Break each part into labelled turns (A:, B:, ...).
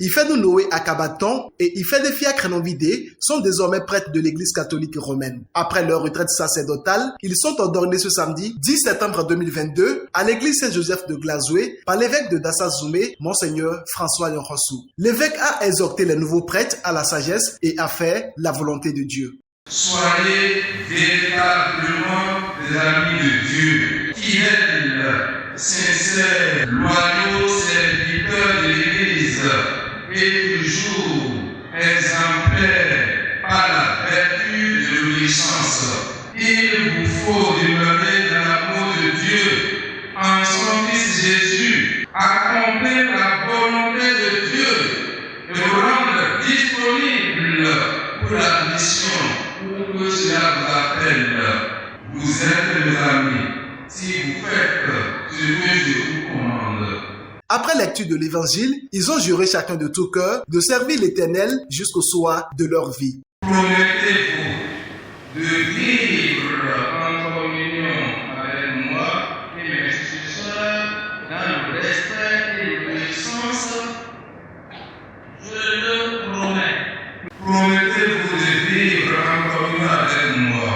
A: Ifedou Noé Akabaton et Ifede Fiacre Nonvidé sont désormais prêtres de l'église catholique romaine. Après leur retraite sacerdotale, ils sont ordonnés ce samedi 10 septembre 2022 à l'église Saint-Joseph de Glazoué par l'évêque de Dassa-Zoumé, Monseigneur François Yonrossou. L'évêque a exhorté les nouveaux prêtres à la sagesse et à faire la volonté de Dieu.
B: Soyez véritablement des amis de Dieu, fidèles, sincères, loyaux serviteurs de l'Église et toujours exemplaires par la vertu de l'obéissance. Il vous faut demeurer dans l'amour de Dieu en son Fils Jésus, accomplir la volonté de Dieu et vous rendre disponible pour la mission où que cela vous appelle. Vous êtes mes amis si vous faites ce que je vous commande.
A: Après lecture de l'évangile, ils ont juré chacun de tout cœur de servir l'Éternel jusqu'au soir de leur vie.
B: Promettez-vous de vivre en communion avec moi et mes successeurs dans le respect et l'obéissance. Je le promets. Promettez-vous de vivre en communion avec moi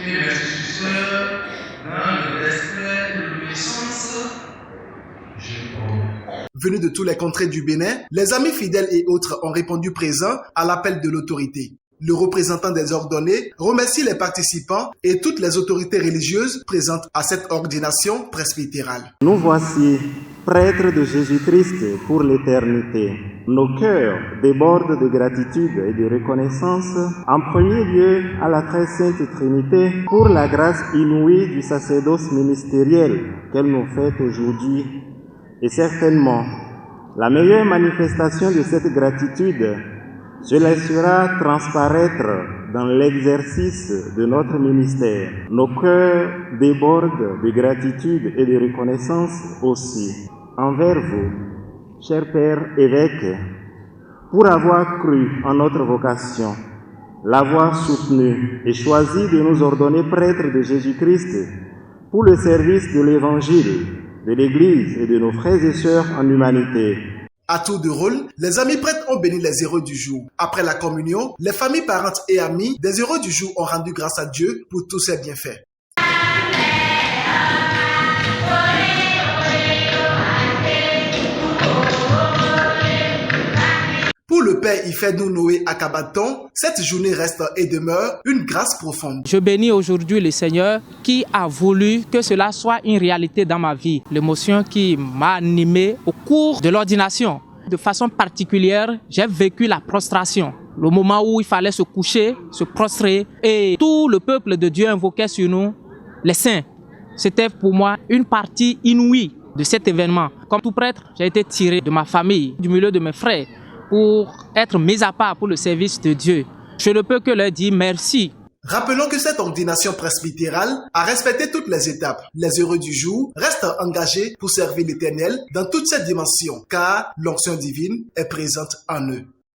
B: et mes successeurs dans le respect et l'obéissance. Je promets.
A: Venus de tous les contrées du Bénin, les amis fidèles et autres ont répondu présents à l'appel de l'autorité. Le représentant des ordonnés remercie les participants et toutes les autorités religieuses présentes à cette ordination presbytérale.
C: Nous voici, prêtres de Jésus-Christ pour l'éternité. Nos cœurs débordent de gratitude et de reconnaissance, en premier lieu à la très sainte Trinité pour la grâce inouïe du sacerdoce ministériel qu'elle nous fait aujourd'hui. Et certainement, la meilleure manifestation de cette gratitude se laissera transparaître dans l'exercice de notre ministère. Nos cœurs débordent de gratitude et de reconnaissance aussi envers vous, chers pères évêques, pour avoir cru en notre vocation, l'avoir soutenue et choisi de nous ordonner prêtres de Jésus-Christ pour le service de l'Évangile, de l'Église et de nos frères et sœurs en humanité.
A: À tour de rôle, les amis prêtres ont béni les héros du jour. Après la communion, les familles, parentes et amis des héros du jour ont rendu grâce à Dieu pour tous ses bienfaits. Pour le père Ifedou Noé Akabaton, cette journée reste et demeure une grâce profonde.
D: Je bénis aujourd'hui le Seigneur qui a voulu que cela soit une réalité dans ma vie. L'émotion qui m'a animé au cours de l'ordination. De façon particulière, j'ai vécu la prostration. Le moment où il fallait se coucher, se prostrer et tout le peuple de Dieu invoquait sur nous les saints. C'était pour moi une partie inouïe de cet événement. Comme tout prêtre, j'ai été tiré de ma famille, du milieu de mes frères, pour être mis à part pour le service de Dieu. Je ne peux que leur dire merci.
A: Rappelons que cette ordination presbytérale a respecté toutes les étapes. Les heureux du jour restent engagés pour servir l'Éternel dans toutes ses dimensions, car l'onction divine est présente en eux.